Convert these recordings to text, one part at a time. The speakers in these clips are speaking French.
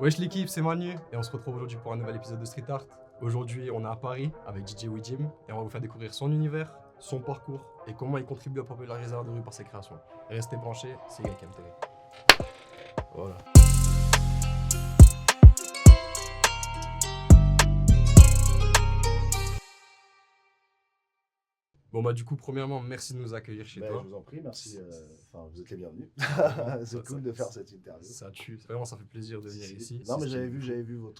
Wesh l'équipe, c'est Manu et on se retrouve aujourd'hui pour un nouvel épisode de Street Art. Aujourd'hui, on est à Paris avec DJ Widim et on va vous faire découvrir son univers, son parcours et comment il contribue à populariser l'art de rue par ses créations. Restez branchés, c'est Gaël TV. Voilà. Bon bah du coup, premièrement, merci de nous accueillir chez toi. Je vous en prie, merci. Vous êtes les bienvenus. C'est Ça- cool de faire cette interview. Ça tue, vraiment ça fait plaisir de venir ici. Non, C'est mais ce j'avais qu'il vu, faut.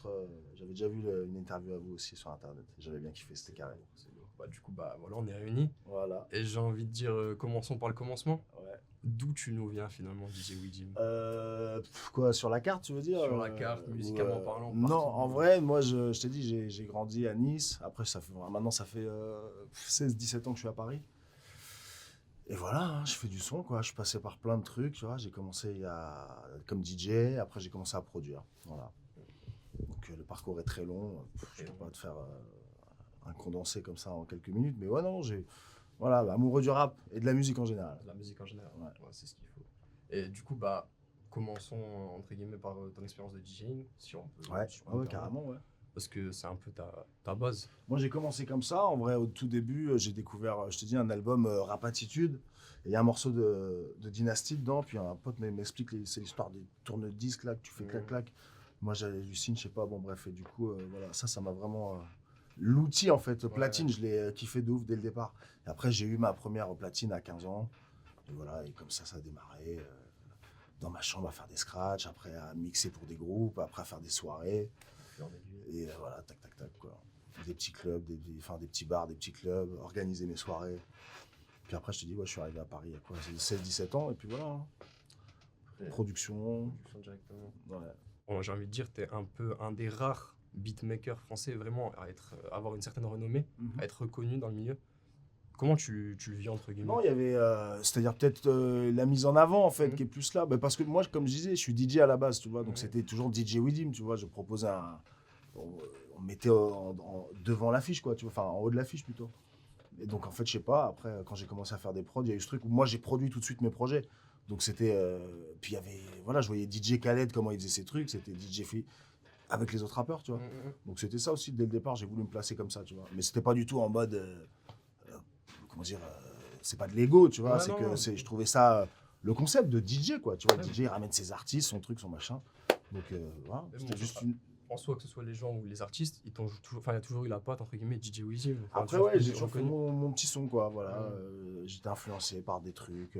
j'avais déjà vu une interview à vous aussi sur internet. J'avais bien kiffé, c'était carré. C'est lourd. Bah du coup, bah voilà, on est réunis. Voilà. Et j'ai envie de dire, commençons par le commencement. Ouais. D'où tu nous viens finalement, DJ Widim? Quoi, sur la carte, tu veux dire? Sur la carte, musicalement parlant, Non, partout. en vrai, moi, je t'ai dit, j'ai grandi à Nice. Après, maintenant, ça fait 16-17 ans que je suis à Paris. Et voilà, hein, je fais du son, quoi. Je suis passé par plein de trucs, tu vois. J'ai commencé comme DJ, après j'ai commencé à produire. Voilà. Donc le parcours est très long. Je ne peux pas te faire un condensé comme ça en quelques minutes. Mais ouais, non, voilà, amoureux du rap et de la musique en général. La musique en général, Ouais. ouais, c'est ce qu'il faut. Et du coup, bah, commençons entre guillemets par ton expérience de DJing, si on peut. Ouais, si on peut ouais, permettre. carrément, ouais. Parce que c'est un peu ta base. Moi, j'ai commencé comme ça. En vrai, au tout début, j'ai découvert, je te dis, un album Rap Attitude. Et il y a un morceau de Dynasty dedans. Puis un pote m'explique, c'est l'histoire des tourne-disques là, que tu fais clac-clac. Moi, j'hallucine, je sais pas. Bon, bref. Et du coup, voilà, ça m'a vraiment. L'outil, en fait, platine, je l'ai kiffé de ouf dès le départ. Et après, j'ai eu ma première platine à 15 ans. Et voilà, et comme ça a démarré. Dans ma chambre à faire des scratchs, après à mixer pour des groupes, après à faire des soirées. Et voilà, tac, tac, tac, quoi. Des petits clubs, des petits bars, des petits clubs, organiser mes soirées. Puis après, je te dis, ouais, je suis arrivé à Paris, il y a quoi, 16-17 ans, et puis voilà. Hein. Production. Directement. Ouais. Bon, j'ai envie de dire, t'es un peu un des rares beatmakers français vraiment à avoir une certaine renommée, à être reconnu dans le milieu. Comment tu le vis entre guillemets? Non, il y avait, c'est-à-dire peut-être la mise en avant, en fait, qui est plus là. Parce que moi, comme je disais, je suis DJ à la base, tu vois, donc c'était toujours DJ Widim, tu vois, je proposais on mettait devant l'affiche, quoi, tu vois, enfin en haut de l'affiche plutôt. Et donc en fait, je sais pas, après quand j'ai commencé à faire des prods, il y a eu ce truc où moi j'ai produit tout de suite mes projets. Donc c'était puis il y avait voilà, je voyais DJ Khaled comment il faisait ses trucs, c'était DJ Free avec les autres rappeurs, tu vois. Donc c'était ça aussi dès le départ, j'ai voulu me placer comme ça, tu vois. Mais c'était pas du tout en mode comment dire c'est pas de l'ego, tu vois, Ouais, c'est non, que non. je trouvais ça le concept de DJ, quoi, tu vois, DJ il ramène ses artistes, son truc, son machin. Donc voilà, Mais c'était bon, juste une. En soi, que ce soit les gens ou les artistes, ils t'ont toujours, enfin, il y a toujours eu la patte entre guillemets DJ Widim. Enfin, Après, toujours ouais, été j'ai toujours fait reconnu. mon petit son, quoi, voilà. Ouais. J'étais influencé par des trucs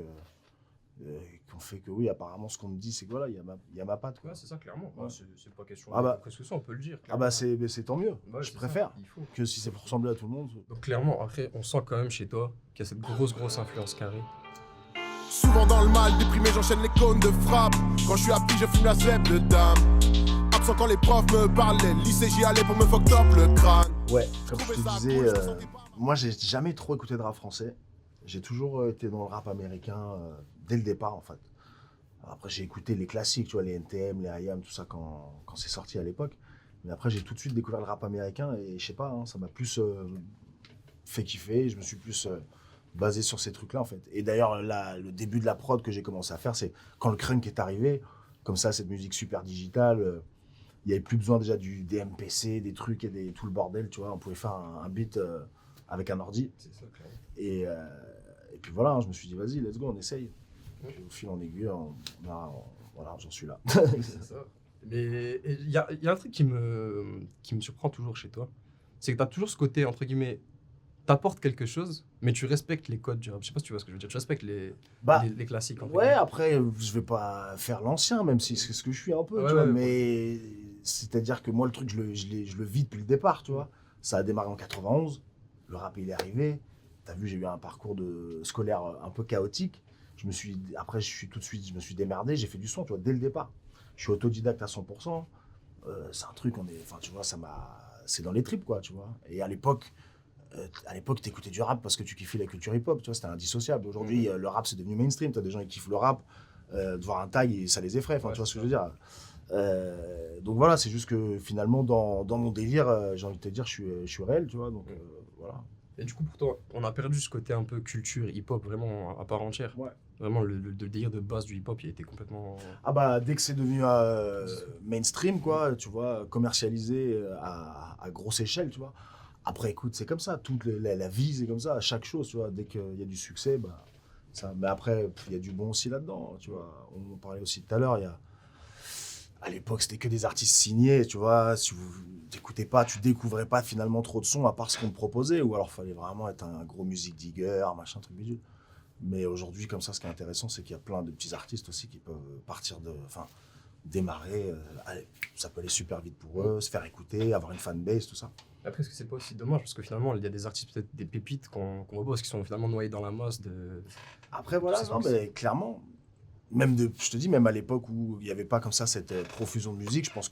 qui ont fait que, oui, apparemment, ce qu'on me dit, c'est que voilà, il y a ma patte, quoi. Ouais, c'est ça, clairement. Ouais. Ouais, c'est pas question Ah de bah- qu'est-ce que ça, on peut le dire. Ah bah, c'est tant mieux. Ouais, Je c'est préfère ça, il faut. que si c'est pour ressembler à tout le monde. Donc clairement, après, on sent quand même chez toi qu'il y a cette grosse influence carrée. Souvent dans le mal, déprimé, j'enchaîne les cônes de frappe. Quand je suis happy, je fume la zèbre de dame. Absent quand les profs me parlaient, lycée j'y allais pour me fuck top le crâne. Ouais, comme je te disais, moi, j'ai jamais trop écouté de rap français. J'ai toujours été dans le rap américain dès le départ, en fait. Alors après, j'ai écouté les classiques, tu vois, les NTM, les IAM, tout ça quand c'est sorti à l'époque. Mais après, j'ai tout de suite découvert le rap américain et je sais pas, hein, ça m'a plus fait kiffer. Je me suis plus basé sur ces trucs-là, en fait. Et d'ailleurs, le début de la prod que j'ai commencé à faire, c'est quand le crunk est arrivé, comme ça, cette musique super digitale. Il n'y avait plus besoin déjà des MPC, des trucs et tout le bordel, tu vois. On pouvait faire un beat avec un ordi. C'est ça, clairement. Et puis voilà, hein, je me suis dit, vas-y, let's go, on essaye. Puis au fil en aiguille, voilà, j'en suis là. C'est ça. Mais il y a un truc qui me surprend toujours chez toi, c'est que tu as toujours ce côté, entre guillemets, t'apportes quelque chose, mais tu respectes les codes du rap. Je sais pas si tu vois ce que je veux dire. Tu respectes les classiques. entre Ouais, guillemets. après, je vais pas faire l'ancien, même si c'est ce que je suis un peu, Ouais, tu vois. ouais, Mais c'est-à-dire que moi, le truc, je le vis depuis le départ, tu vois. Ça a démarré en 91, le rap, il est arrivé. T'as vu, j'ai eu un parcours scolaire un peu chaotique. Après, je me suis démerdé, j'ai fait du son, tu vois, dès le départ. Je suis autodidacte à 100%. C'est un truc, enfin, tu vois, c'est dans les tripes, quoi, tu vois. Et à l'époque, t'écoutais du rap parce que tu kiffais la culture hip-hop, tu vois, c'était indissociable. Aujourd'hui, le rap, c'est devenu mainstream. T'as des gens qui kiffent le rap, de voir un tag, et ça les effraie, enfin, Ouais, tu vois c'est ce que je veux dire. Donc voilà, c'est juste que finalement, dans mon délire, j'ai envie de te dire, je suis réel, tu vois, donc voilà. Et du coup, pour toi, on a perdu ce côté un peu culture hip-hop vraiment à part entière. Ouais. Vraiment, le délire de base du hip-hop, il a été complètement. Ah bah, dès que c'est devenu mainstream, quoi, tu vois, commercialisé à grosse échelle, tu vois. Après, écoute, c'est comme ça, toute la vie, c'est comme ça, à chaque chose, tu vois. Dès qu'il y a du succès, bah, ça. Mais après, il y a du bon aussi là-dedans, tu vois. On en parlait aussi tout à l'heure, à l'époque, c'était que des artistes signés, tu vois. Si vous n'écoutez pas, tu découvrais pas finalement trop de sons à part ce qu'on te proposait, ou alors fallait vraiment être un gros music digger, machin, truc bidule. Mais aujourd'hui, comme ça, ce qui est intéressant, c'est qu'il y a plein de petits artistes aussi qui peuvent démarrer. Allez, ça peut aller super vite pour eux, se faire écouter, avoir une fanbase, tout ça. Après, est-ce que c'est pas aussi dommage parce que finalement, il y a des artistes, peut-être des pépites qu'on voit pas parce qu'ils sont finalement noyés dans la masse de. Après, voilà, non, mais clairement, je te dis, même à l'époque où il n'y avait pas comme ça cette profusion de musique, je pense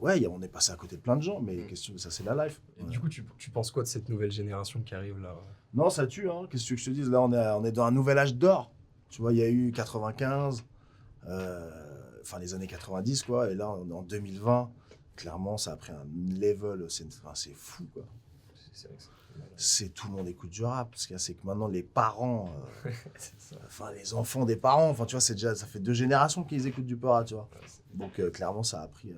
on est passé à côté de plein de gens, mais ça, c'est la life. Et du coup, tu penses quoi de cette nouvelle génération qui arrive là? Non, ça tue, hein. Qu'est-ce que tu veux que je te dise? Là, on est dans un nouvel âge d'or. Tu vois, il y a eu 95, les années 90, quoi, et là, on est en 2020. Clairement, ça a pris un level, c'est fou, quoi. C'est vrai que c'est tout le monde écoute du rap. Ce qu'il y a, c'est que maintenant, les parents, c'est ça. les enfants des parents, tu vois, ça fait 2 générations qu'ils écoutent du rap, tu vois. Donc, clairement, ça a pris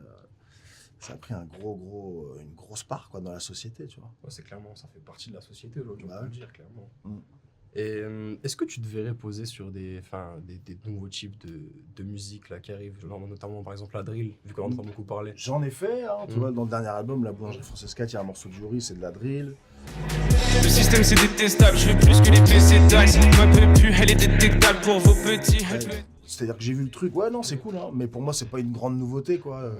une grosse part, quoi, dans la société, tu vois. Ouais, c'est clairement, ça fait partie de la société aujourd'hui, on Bah peut le dire, clairement. Et est-ce que tu te verrais poser sur des nouveaux types de musique là, qui arrivent, genre, notamment par exemple la drill, vu qu'on entend beaucoup parler? J'en ai fait, hein, tu vois, dans le dernier album, La Boulangerie Française 4, il y a un morceau de Jury, c'est de la drill. Le système c'est détestable, je veux plus que les PC taxes. Ma peu plus, elle est détectable pour vos petits. C'est-à-dire que j'ai vu le truc, ouais, non, c'est cool, hein, mais pour moi, c'est pas une grande nouveauté, quoi.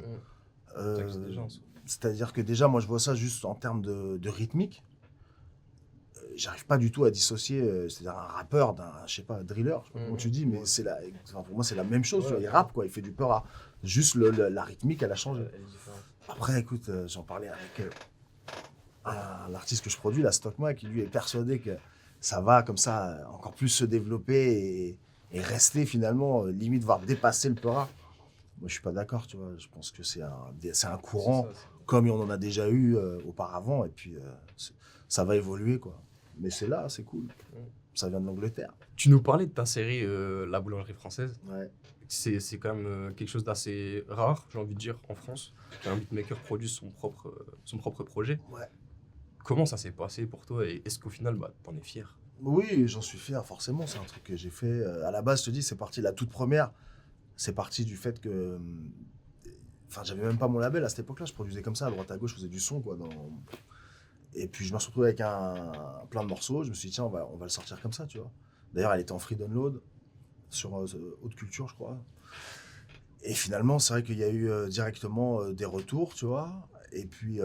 C'est-à-dire que déjà, moi, je vois ça juste en termes de rythmique. J'arrive pas du tout à dissocier, c'est-à-dire un rappeur d'un, je sais pas, un driller, je sais pas comment tu dis, mais pour moi, c'est la même chose, tu vois, il rappe, quoi, il fait du peur. Juste la rythmique, elle a changé. Après, écoute, j'en parlais avec un artiste que je produis, la Stockma, qui lui est persuadé que ça va comme ça encore plus se développer et rester finalement, limite, voire dépasser le Peura. Moi, je suis pas d'accord, tu vois. Je pense que c'est un courant, comme on en a déjà eu auparavant, et puis ça va évoluer, quoi. Mais c'est là, c'est cool. Ça vient de l'Angleterre. Tu nous parlais de ta série La Boulangerie Française. Ouais. C'est quand même quelque chose d'assez rare, j'ai envie de dire, en France, qu'un beatmaker produise son propre projet. Ouais. Comment ça s'est passé pour toi et est-ce qu'au final, t'en es fier? Oui, j'en suis fier, forcément. C'est un truc que j'ai fait. À la base, je te dis, c'est parti, la toute première, c'est parti du fait que... j'avais même pas mon label à cette époque-là. Je produisais comme ça, à droite à gauche, je faisais du son, quoi. Et puis, je me suis retrouvé avec plein de morceaux. Je me suis dit, tiens, on va le sortir comme ça, tu vois. D'ailleurs, elle était en free download sur Haute Culture, je crois. Et finalement, c'est vrai qu'il y a eu directement des retours, tu vois. Et puis...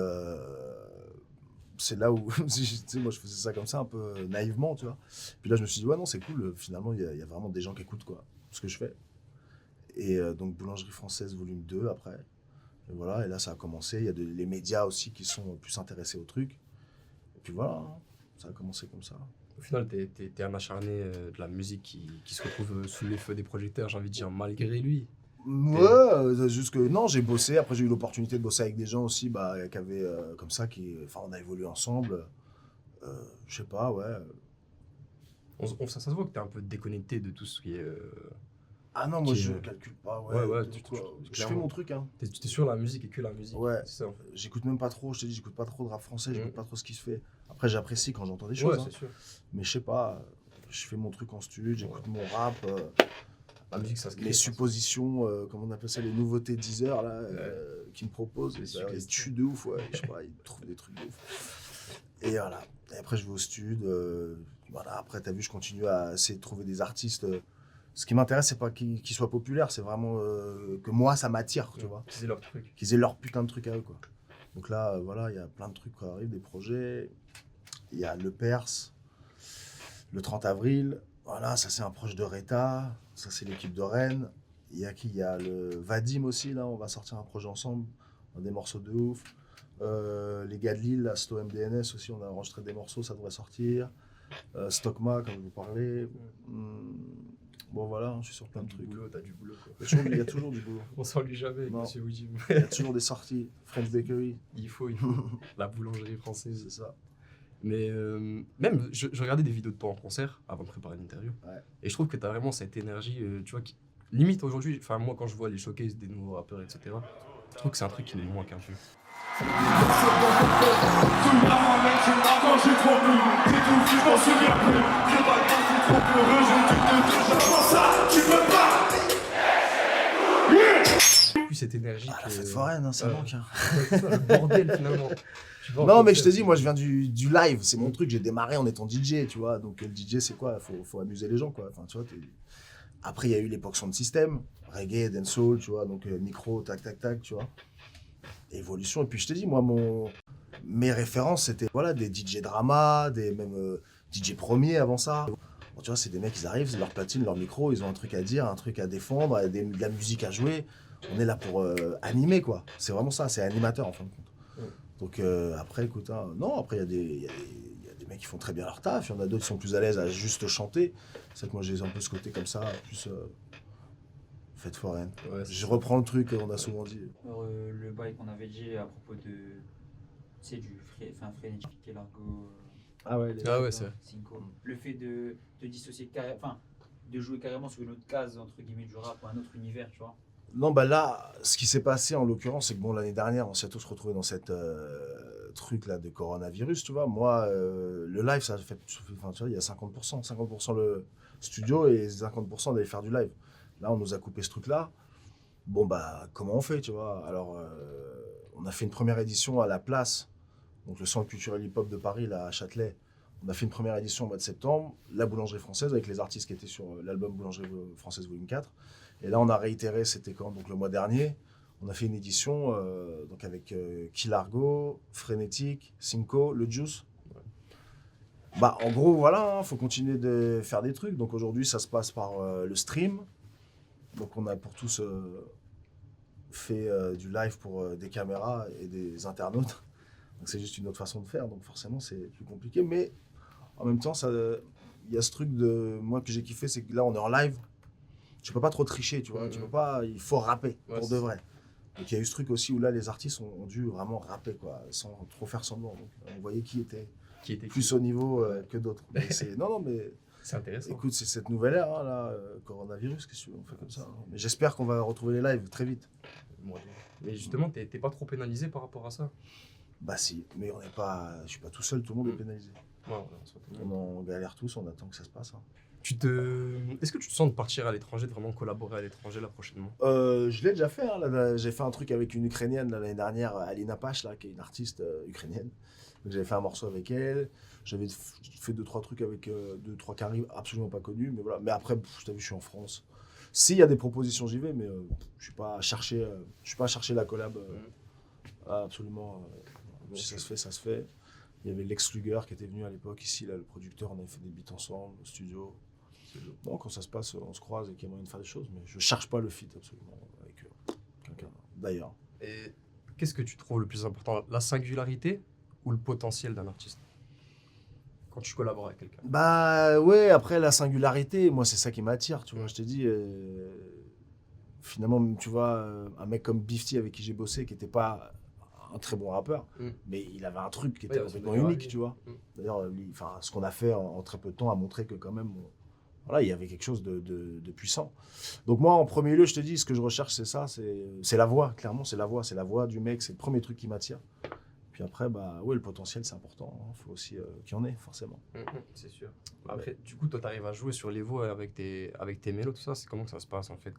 c'est là où, moi je faisais ça comme ça, un peu naïvement, tu vois. Puis là je me suis dit, ouais non c'est cool, finalement il y a vraiment des gens qui écoutent quoi, ce que je fais. Et donc Boulangerie Française volume 2 après. Et voilà, et là ça a commencé, il y a les médias aussi qui sont plus intéressés au truc. Et puis voilà, hein, ça a commencé comme ça. Au final, t'es un acharné de la musique qui se retrouve sous les feux des projecteurs, j'ai envie de dire, malgré lui. Ouais, juste que non, j'ai bossé. Après, j'ai eu l'opportunité de bosser avec des gens aussi qui avaient comme ça, on a évolué ensemble. Je sais pas, ouais. Ça se voit que t'es un peu déconnecté de tout ce qui est. Ah non, moi je calcule pas, ouais, je fais mon truc, hein. T'es sur la musique et que la musique. Ouais, c'est ça, en fait. J'écoute même pas trop, je te dis, j'écoute pas trop de rap français, j'écoute pas trop ce qui se fait. Après, j'apprécie quand j'entends des choses, c'est sûr. Mais je sais pas, je fais mon truc en studio, j'écoute mon rap. La musique, ça se crée. Les suppositions, comment on appelle ça, les nouveautés Deezer là, qu'ils me proposent, ils tuent de ouf, ouais, je sais pas, ils trouvent des trucs de ouf. Et voilà. Et après je vais au stud, voilà. Après t'as vu, je continue à essayer de trouver des artistes. Ce qui m'intéresse, c'est pas qu'ils soient populaires, c'est vraiment que moi ça m'attire, tu vois. Qu'ils aient leur truc. Qu'ils aient leur putain de truc à eux, quoi. Donc là, voilà, il y a plein de trucs qui arrivent, des projets. Il y a Le Perse, le 30 avril. Voilà, ça c'est un proche de Reta, ça c'est l'équipe de Rennes. Il y a qui? Il y a le Vadim aussi, là, on va sortir un projet ensemble, des morceaux de ouf. Les gars de Lille, la Sto MDNS aussi, on a enregistré des morceaux, ça devrait sortir. Stockma, comme je vous parlais. Bon voilà, je suis sur plein de trucs. T'as du boulot, quoi. Il y a toujours du boulot. On s'ennuie jamais avec Non. Monsieur Wijim. Il y a toujours des sorties. French Bakery. Il faut. La boulangerie française. C'est ça. Mais même, je regardais des vidéos de toi en concert avant de préparer l'interview. Ouais. Et je trouve que tu as vraiment cette énergie, tu vois, qui, limite aujourd'hui, enfin moi quand je vois les showcases des nouveaux rappeurs, etc., je trouve que c'est un truc qui me manque un peu. Plus cette énergie Ah, que... la fête foraine, hein, ça manque. Hein. C'est ça, le bordel finalement. Tu vas en Non, mais je te concert, dis, moi je viens du live, c'est mon truc, j'ai démarré en étant DJ, tu vois. Donc le DJ, c'est quoi? Faut amuser les gens, quoi. Enfin, tu vois, après, il y a eu l'époque sound system, reggae, dancehall, tu vois, donc micro, tac, tac, tac, tu vois. Évolution. Et puis je te dis, moi, mes références, c'était voilà, des DJ drama, même DJ premier avant ça. Bon, tu vois, c'est des mecs, ils arrivent, c'est leur platine, leur micro, ils ont un truc à dire, un truc à défendre, de la musique à jouer. On est là pour animer, quoi. C'est vraiment ça, c'est animateur en fin de compte. Donc après, écoute, hein, non, après, il y a des mecs qui font très bien leur taf, il y en a d'autres qui sont plus à l'aise à juste chanter. C'est vrai que moi, j'ai un peu ce côté comme ça, plus fête foraine. Ouais, Je reprends le truc qu'on a souvent dit. Alors, le bail qu'on avait dit à propos de. C'est du Frénétique et Largo. Ah ouais, Ah ouais, c'est vrai. Cinco. Le fait de dissocier carrément. Enfin, de jouer carrément sur une autre case, entre guillemets, du rap ou un autre univers, tu vois. Non, bah là, ce qui s'est passé en l'occurrence, c'est que bon, l'année dernière, on s'est tous retrouvés dans cette truc là de coronavirus, tu vois. Moi, le live, ça fait, enfin, tu vois, il y a 50% le studio et 50% d'aller faire du live. Là, on nous a coupé ce truc-là. Bon, bah, comment on fait, tu vois? Alors, on a fait une première édition à la Place, donc le Centre culturel hip-hop de Paris, là, à Châtelet. On a fait une première édition au mois de septembre, la Boulangerie Française, avec les artistes qui étaient sur l'album Boulangerie Française Volume 4. Et là, on a réitéré, c'était quand? Donc le mois dernier, on a fait une édition donc avec Kilargo, Frénétique, Cinco, Le Juice. Bah, en gros, voilà, faut continuer de faire des trucs. Donc aujourd'hui, ça se passe par le stream. Donc on a pour tous fait du live pour des caméras et des internautes. Donc c'est juste une autre façon de faire. Donc forcément, c'est plus compliqué. Mais en même temps, il y a ce truc de moi que j'ai kiffé, c'est que là, on est en live. Tu peux pas trop tricher, tu vois. Tu peux pas, il faut rapper pour de vrai. Donc il y a eu ce truc aussi où là, les artistes ont dû vraiment rapper, quoi, sans trop faire semblant. Donc on voyait qui était plus au niveau que d'autres. Non, mais c'est intéressant. Écoute, c'est cette nouvelle ère, hein, là, coronavirus, qu'est-ce qu'on fait comme ça. Hein. Mais j'espère qu'on va retrouver les lives très vite. Mais justement, t'es pas trop pénalisé par rapport à ça? Bah si, mais je suis pas tout seul, tout le monde est pénalisé. Ouais, On galère tous, on attend que ça se passe. Hein. Est-ce que tu te sens de partir à l'étranger, de vraiment collaborer à l'étranger là prochainement? Je l'ai déjà fait. Hein, là, j'ai fait un truc avec une Ukrainienne l'année dernière, Alina Pash, là, qui est une artiste ukrainienne. Donc, j'avais fait un morceau avec elle. J'avais fait 2-3 trucs avec 2-3 caries absolument pas connus. Mais voilà. Mais après, je t'ai vu, je suis en France. S'il y a des propositions, j'y vais. Mais je suis pas à chercher la collab. Absolument. Si ça se fait, ça se fait. Il y avait Lex Luger qui était venu à l'époque ici, là, le producteur. On avait fait des beats ensemble au studio. Non, quand ça se passe, on se croise et qu'il y a moyen de faire des choses, mais je cherche pas le feat absolument avec quelqu'un d'ailleurs. Et qu'est-ce que tu trouves le plus important, la singularité ou le potentiel d'un artiste quand tu collabores avec quelqu'un? Bah ouais, après la singularité, moi c'est ça qui m'attire, tu vois. Je t'ai dit, finalement, tu vois, un mec comme Bifty avec qui j'ai bossé, qui était pas un très bon rappeur, mais il avait un truc qui était complètement unique, tu vois. D'ailleurs, ce qu'on a fait en très peu de temps a montré que quand même, voilà, il y avait quelque chose de puissant. Donc moi, en premier lieu, je te dis, ce que je recherche, c'est ça, c'est la voix, clairement, c'est la voix du mec, c'est le premier truc qui m'attire. Puis après, bah ouais, le potentiel, c'est important, il faut aussi qu'il y en ait, forcément. C'est sûr. Après, du coup, toi, tu arrives à jouer sur les voix avec tes mélos, tout ça, c'est comment que ça se passe en fait?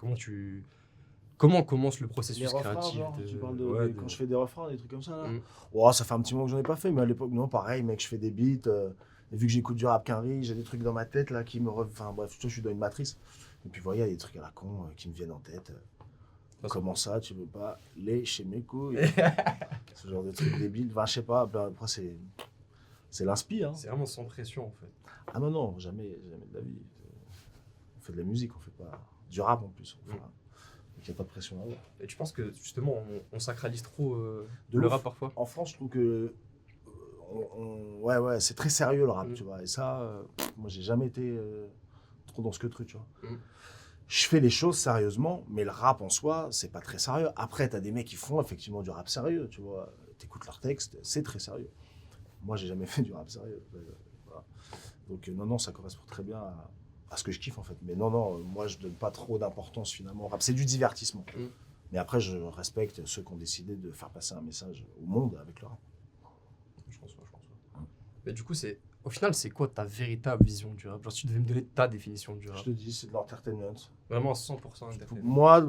Comment commence le processus les refrains, créatif genre, tu parles quand je fais des refrains, des trucs comme ça, là. Ça fait un petit moment que j'en ai pas fait, mais à l'époque, non, pareil, mec, je fais des beats. Et vu que j'écoute du rap quinri, j'ai des trucs dans ma tête là qui me enfin bref, je suis dans une matrice. Et puis voilà, il y a des trucs à la con qui me viennent en tête. Comment ça, tu veux pas lécher mes couilles? Ce genre de trucs débiles. Enfin, je sais pas, après c'est l'inspi. Hein. C'est vraiment sans pression en fait. Ah non, jamais de la vie. On fait de la musique, on fait pas du rap en plus. Donc il n'y a pas de pression à avoir. Et tu penses que justement on sacralise trop de le rap parfois? En France, je trouve que ouais, c'est très sérieux le rap, tu vois. Et ça, moi, j'ai jamais été trop dans ce que truc, tu vois. Je fais les choses sérieusement, mais le rap en soi, c'est pas très sérieux. Après, t'as des mecs qui font effectivement du rap sérieux, tu vois. T'écoutes leurs textes, c'est très sérieux. Moi, j'ai jamais fait du rap sérieux. Voilà. Donc, non, ça correspond très bien à ce que je kiffe, en fait. Mais non, moi, je donne pas trop d'importance, finalement, au rap. C'est du divertissement. Mais après, je respecte ceux qui ont décidé de faire passer un message au monde avec le rap. Je pense pas. Mais du coup, au final, c'est quoi ta véritable vision du rap? Genre, si tu devais me donner ta définition du Je rap. te dis, c'est de l'entertainment. Vraiment à 100% entertainment.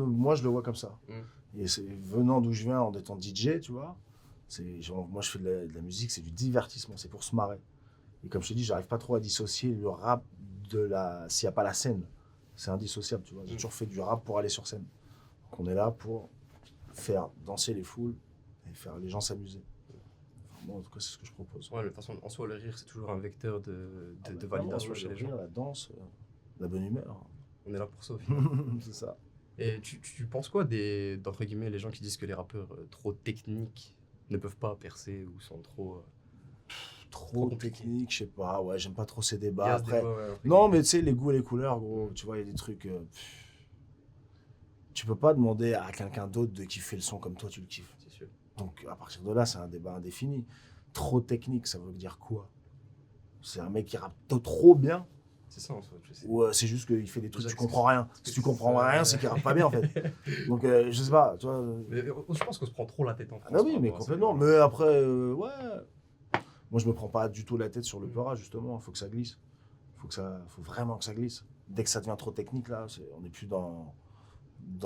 Moi, je le vois comme ça. Mm. Et venant d'où je viens, en étant DJ, tu vois, moi, je fais de la musique, c'est du divertissement, c'est pour se marrer. Et comme je te dis, j'arrive pas trop à dissocier le rap s'il n'y a pas la scène. C'est indissociable, tu vois. J'ai toujours fait du rap pour aller sur scène. Donc, on est là pour faire danser les foules et faire les gens s'amuser. Enfin, moi, en tout cas, c'est ce que je propose. Ouais, de toute façon, en soi, le rire, c'est toujours un vecteur de validation Clairement, chez le les gens. rire, la danse, la bonne humeur. On est là pour ça, au final. C'est ça. Et tu penses quoi d'entre guillemets, les gens qui disent que les rappeurs trop techniques ne peuvent pas percer ou sont trop Trop compliqué. technique, je sais pas. Ouais, j'aime pas trop ces il y débats. a ce Après, débat, ouais, entre non, guillemets. mais tu sais, les goûts et les couleurs, gros, tu vois, il y a des trucs. Tu peux pas demander à quelqu'un d'autre de kiffer le son comme toi tu le kiffes. C'est sûr. Donc à partir de là, c'est un débat indéfini. Trop technique, ça veut dire quoi? C'est un mec qui rappe trop bien C'est ça en soi. Je sais. ou c'est juste qu'il fait des trucs, Déjà tu que comprends rien. Si tu comprends rien, c'est qu'il rappe pas bien en fait. Donc je sais pas, tu vois. Mais je pense qu'on se prend trop la tête en France. Ah oui, par mais rapport à ça. complètement. Mais après, ouais. Moi, je me prends pas du tout la tête sur le peura, justement. Il faut que ça glisse. Faut vraiment que ça glisse. Dès que ça devient trop technique, là, on n'est plus dans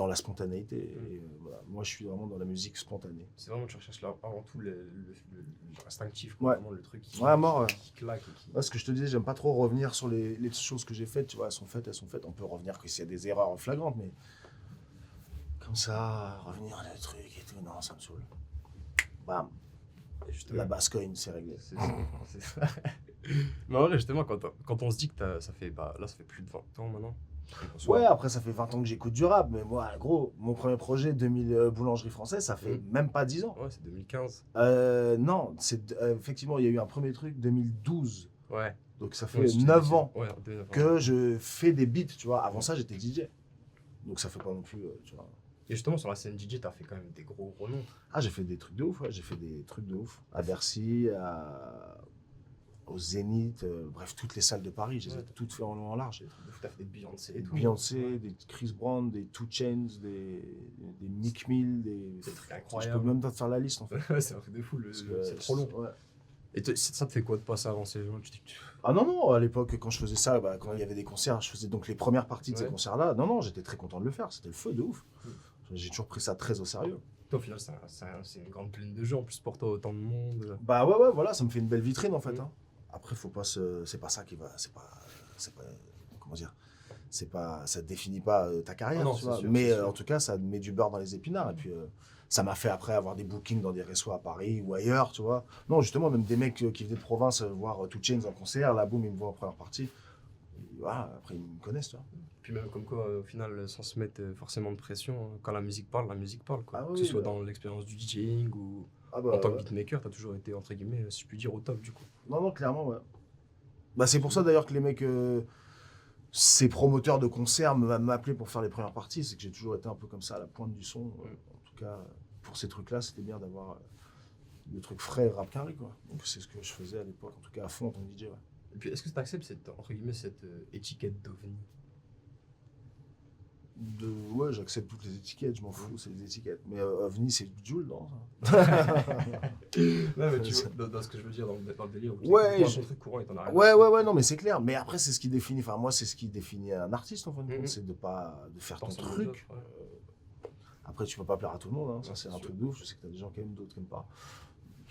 la spontanéité. Et, voilà. Moi, je suis vraiment dans la musique spontanée. C'est vraiment, tu recherches là, avant tout l'instinctif, quoi, Ouais. vraiment le truc qui, Ouais, mort. qui claque. Et qui... Ouais, ce que je te disais, j'aime pas trop revenir sur les choses que j'ai faites. Tu vois, elles sont faites. On peut revenir que s'il y a des erreurs flagrantes, mais comme ça, revenir à des trucs et tout, non, ça me saoule. Bam. Et justement, La basse-coin, c'est réglé. c'est ça. Mais en vrai, justement, quand on se dit que ça fait plus de 20 ans maintenant. en soi, Ouais, après, ça fait 20 ans que j'écoute du rap, mais moi, gros, mon premier projet, 2000 boulangerie française, ça fait même pas 10 ans. Ouais, c'est 2015. Non, effectivement, il y a eu un premier truc, 2012. Ouais. Donc ça fait Ouais, c'était 9 ans Ouais, 9 ans. que je fais des beats, tu vois. Avant ça, j'étais DJ. Donc ça fait pas non plus, tu vois. Et justement, sur la scène DJ, t'as fait quand même des gros renoms. Ah, j'ai fait des trucs de ouf, ouais. J'ai fait des trucs de ouf. À Bercy, au Zénith, bref, toutes les salles de Paris, je les ai Ouais. toutes fait en long en large. T'as fait des Beyoncé et Des tout. Beyoncé, des Chris Brown, des 2 Chainz, des Meek Mill, C'est très Je peux incroyable. même pas te faire la liste en fait. Ouais, c'est un truc de fou, Parce que, c'est trop long. ouais. Et ça te fait quoi de passer avant ces gens? Ah non, à l'époque, quand je faisais ça, quand il y avait des concerts, je faisais donc les premières parties de ces Ouais. concerts-là. Non, j'étais très content de le faire, c'était le feu de ouf. J'ai toujours pris ça très au sérieux. Toi, au final, c'est une grande plaine de jeux en plus pour toi, autant de monde. Bah ouais, voilà, ça me fait une belle vitrine en fait. Mm. Hein. Après, faut pas c'est pas ça qui va, c'est pas, comment dire, ça définit pas ta carrière, Ah non, tu c'est vois. sûr, Mais c'est sûr. en tout cas, ça met du beurre dans les épinards. Et puis, ça m'a fait après avoir des bookings dans des restos à Paris ou ailleurs, tu vois. Non, justement, même des mecs qui venaient de province voir 2 Chainz en concert, là, boum, ils me voient en première partie. Et voilà, après, ils me connaissent, tu vois. Puis même comme quoi, au final, sans se mettre forcément de pression, quand la musique parle, quoi. Ah que oui, ce soit bah. dans l'expérience du DJing ou Ah en tant que beatmaker, t'as toujours été, entre guillemets, si je puis dire, au top du coup. Non, clairement, ouais. Bah, c'est pour ça d'ailleurs que les mecs, ces promoteurs de concerts m'appelaient pour faire les premières parties. C'est que j'ai toujours été un peu comme ça, à la pointe du son. En tout cas, pour ces trucs-là, c'était bien d'avoir le truc frais et rap carré, quoi. Donc c'est ce que je faisais à l'époque, en tout cas à fond en tant que DJ, ouais. Et puis, est-ce que tu acceptes entre guillemets, cette étiquette d'OVNI? Ouais, j'accepte toutes les étiquettes, je m'en fous, c'est des étiquettes. Mais OVNI, c'est du Joule, non? Ouais, mais tu vois, dans ce que je veux dire, dans le délire. Où Ouais, un truc courant et t'en as rien. Ouais, non, mais c'est clair. Mais après, c'est ce qui définit, enfin, moi, c'est ce qui définit un artiste, en fin de compte, Mhm. c'est de faire ton Dans son truc. job, ouais. Après, tu peux pas plaire à tout le monde, hein. Ça, Ouais, c'est c'est un sûr. truc de ouf. Je sais que t'as des gens qui aiment, d'autres qui aiment pas.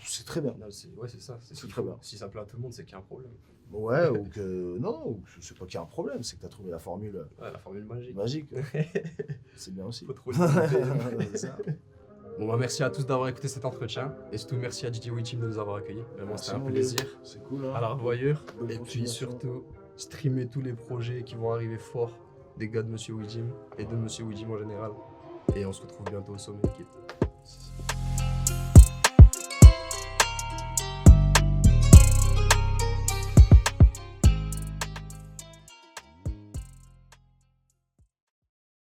C'est très bien. Au final, c'est ça. C'est ce qu'il très faut. bien. Si ça plaît à tout le monde, c'est qu'il y a un problème. Ouais, ou que. Non, ou que c'est pas qu'il y a un problème, c'est que t'as trouvé la formule Ouais, la formule magique. magique. C'est bien aussi. Faut trop le C'est ça. Bon, bah, merci à tous d'avoir écouté cet entretien. Et surtout, merci à DJ Wichim de nous avoir accueillis. Vraiment, c'était un Merci, plaisir. C'est cool, hein. À la revoyure. Bonne Et puis continuation. surtout, streamer tous les projets qui vont arriver forts des gars de Monsieur Wichim et de Monsieur Wichim en général. Et on se retrouve bientôt au sommet, l'équipe.